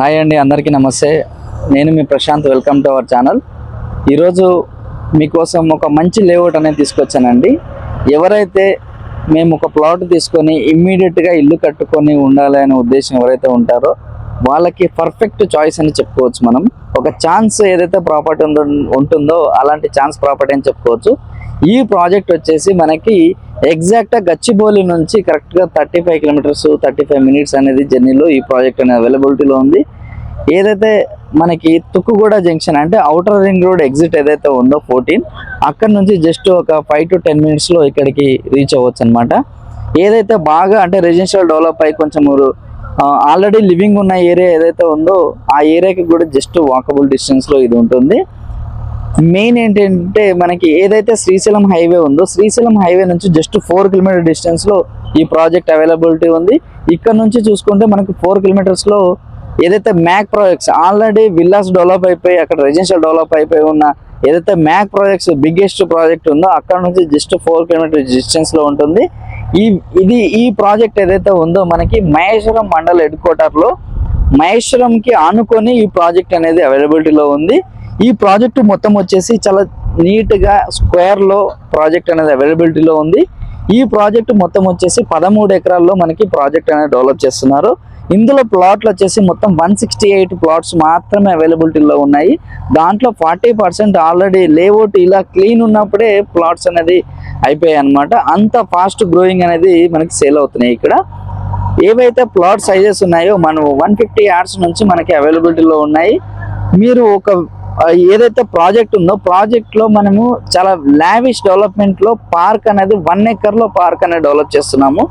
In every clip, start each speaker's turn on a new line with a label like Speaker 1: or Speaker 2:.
Speaker 1: Hi అండి, అందరికీ నమస్తే. నేను మీ Prashanth. Welcome to our channel. ఈరోజు మీకోసం ఒక మంచి లేఅవుట్ అనేది తీసుకొచ్చానండి. ఎవరైతే మేము ఒక ప్లాట్ తీసుకొని ఇమ్మీడియట్గా ఇల్లు కట్టుకొని ఉండాలి అనే ఉద్దేశం ఎవరైతే ఉంటారో వాళ్ళకి పర్ఫెక్ట్ చాయిస్ అని చెప్పుకోవచ్చు. మనం ఒక ఛాన్స్ ఏదైతే ప్రాపర్టీ ఉంటుందో అలాంటి ఛాన్స్ ప్రాపర్టీ అని చెప్పుకోవచ్చు. ఈ ప్రాజెక్ట్ వచ్చేసి మనకి ఎగ్జాక్ట్గా గచ్చిబౌలి నుంచి కరెక్ట్గా 35 కిలోమీటర్స్ 35 మినిట్స్ అనేది జర్నీలో ఈ ప్రాజెక్ట్ అనేది అవైలబిలిటీలో ఉంది. ఏదైతే మనకి తుక్కుగూడ జంక్షన్ అంటే అవుటర్ రింగ్ రోడ్ ఎగ్జిట్ ఏదైతే ఉందో 14, అక్కడ నుంచి జస్ట్ ఒక 5 to 10 మినిట్స్లో ఇక్కడికి రీచ్ అవ్వచ్చు అనమాట. ఏదైతే బాగా అంటే రెసిడెన్షియల్ డెవలప్ అయ్యి కొంచెం ఆల్రెడీ లివింగ్ ఉన్న ఏరియా ఏదైతే ఉందో ఆ ఏరియాకి కూడా జస్ట్ వాకబుల్ డిస్టెన్స్లో ఇది ఉంటుంది. మెయిన్ ఏంటంటే మనకి ఏదైతే శ్రీశైలం హైవే ఉందో శ్రీశైలం హైవే నుంచి జస్ట్ 4 కిలోమీటర్ డిస్టెన్స్లో ఈ ప్రాజెక్ట్ అవైలబిలిటీ ఉంది. ఇక్కడ నుంచి చూసుకుంటే మనకి 4 కిలోమీటర్స్లో ఏదైతే Mac projects already villas develop అయిపోయి అక్కడ రెసిడెన్షియల్ డెవలప్ అయిపోయి ఉన్న ఏదైతే మ్యాక్ ప్రాజెక్ట్స్ బిగ్గెస్ట్ ప్రాజెక్ట్ ఉందో అక్కడ నుంచి జస్ట్ 4 కిలోమీటర్ డిస్టెన్స్లో ఉంటుంది. ఈ ప్రాజెక్ట్ ఏదైతే ఉందో మనకి మహేశ్వరం మండల్ హెడ్ క్వార్టర్లో మహేశ్వరంకి ఆనుకొని ఈ ప్రాజెక్ట్ అనేది అవైలబిలిటీలో ఉంది. ఈ ప్రాజెక్టు మొత్తం వచ్చేసి చాలా నీట్గా స్క్వేర్లో ప్రాజెక్ట్ అనేది అవైలబిలిటీలో ఉంది. ఈ ప్రాజెక్టు మొత్తం వచ్చేసి 13 ఎకరాల్లో మనకి ప్రాజెక్ట్ అనేది డెవలప్ చేస్తున్నారు. ఇందులో ప్లాట్లు వచ్చేసి మొత్తం 168 ప్లాట్స్ మాత్రమే అవైలబిలిటీలో ఉన్నాయి. దాంట్లో 40% ఆల్రెడీ లేఅవుట్ ఇలా క్లీన్ ఉన్నప్పుడే ప్లాట్స్ అనేది అయిపోయాయి అనమాట. అంత ఫాస్ట్ గ్రోయింగ్ అనేది మనకి సేల్ అవుతున్నాయి. ఇక్కడ ఏవైతే ప్లాట్ సైజెస్ ఉన్నాయో మనం 150 యార్డ్స్ నుంచి మనకి అవైలబిలిటీలో ఉన్నాయి. మీరు ఏదైతే ప్రాజెక్ట్ ఉందో ప్రాజెక్ట్లో మనము చాలా లావిష్ డెవలప్మెంట్లో పార్క్ అనేది 1 ఎకర్లో పార్క్ అనేది డెవలప్ చేస్తున్నాము.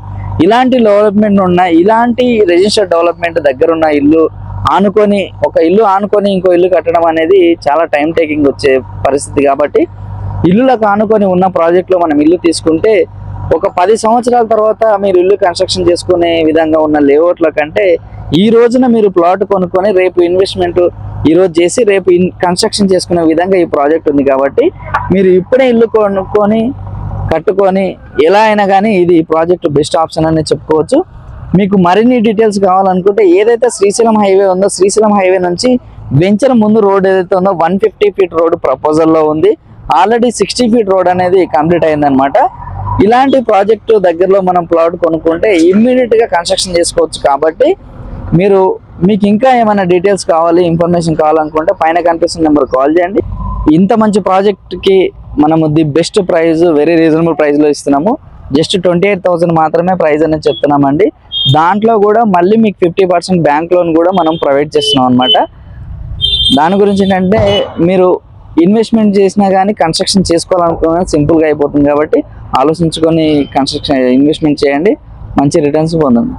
Speaker 1: ఇలాంటి డెవలప్మెంట్ ఇలాంటి రెసిడెన్షియల్ డెవలప్మెంట్ దగ్గర ఉన్న ఇల్లు ఆనుకొని ఇంకో ఇల్లు కట్టడం అనేది చాలా టైం టేకింగ్ వచ్చే పరిస్థితి. కాబట్టి ఇల్లులకు ఆనుకొని ఉన్న ప్రాజెక్ట్లో మనం ఇల్లు తీసుకుంటే ఒక 10 సంవత్సరాల తర్వాత మీరు ఇల్లు కన్స్ట్రక్షన్ చేసుకునే విధంగా ఉన్న లేఅవుట్ల కంటే ఈ రోజున మీరు ప్లాట్ కొనుక్కొని రేపు ఇన్వెస్ట్మెంట్ ఈరోజు చేసి రేపు కన్స్ట్రక్షన్ చేసుకునే విధంగా ఈ ప్రాజెక్ట్ ఉంది. కాబట్టి మీరు ఇప్పుడే ఇల్లు కొనుక్కొని కట్టుకొని ఎలా అయినా కానీ ఈ ప్రాజెక్ట్ బెస్ట్ ఆప్షన్ అని చెప్పుకోవచ్చు. మీకు మరిన్ని డీటెయిల్స్ కావాలనుకుంటే ఏదైతే శ్రీశైలం హైవే ఉందో శ్రీశైలం హైవే నుంచి వెంచర్ ముందు రోడ్ ఏదైతే ఉందో 150 ఫీట్ రోడ్ ప్రపోజల్లో ఉంది. ఆల్రెడీ 60 ఫీట్ రోడ్ అనేది కంప్లీట్ అయిందనమాట. ఇలాంటి ప్రాజెక్టు దగ్గరలో మనం ప్లాట్ కొనుక్కుంటే ఇమ్మీడియట్గా కన్స్ట్రక్షన్ చేసుకోవచ్చు. కాబట్టి మీకు ఇంకా ఏమైనా డీటెయిల్స్ కావాలి, ఇన్ఫర్మేషన్ కావాలనుకుంటే పైన కనిపిస్తున్న నెంబర్ కాల్ చేయండి. ఇంత మంచి ప్రాజెక్ట్కి మనము the best price very reasonable ప్రైస్లో ఇస్తున్నాము. జస్ట్ 28,000 మాత్రమే ప్రైస్ అనేది చెప్తున్నామండి. దాంట్లో కూడా మళ్ళీ మీకు 50% బ్యాంక్ లోన్ కూడా మనం ప్రొవైడ్ చేస్తున్నాం అనమాట. దాని గురించి ఏంటంటే మీరు ఇన్వెస్ట్మెంట్ చేసినా కానీ కన్స్ట్రక్షన్ చేసుకోవాలనుకున్నా సింపుల్గా అయిపోతుంది. కాబట్టి ఆలోచించుకొని ఇన్వెస్ట్మెంట్ చేయండి, మంచి రిటర్న్స్ పొందండి.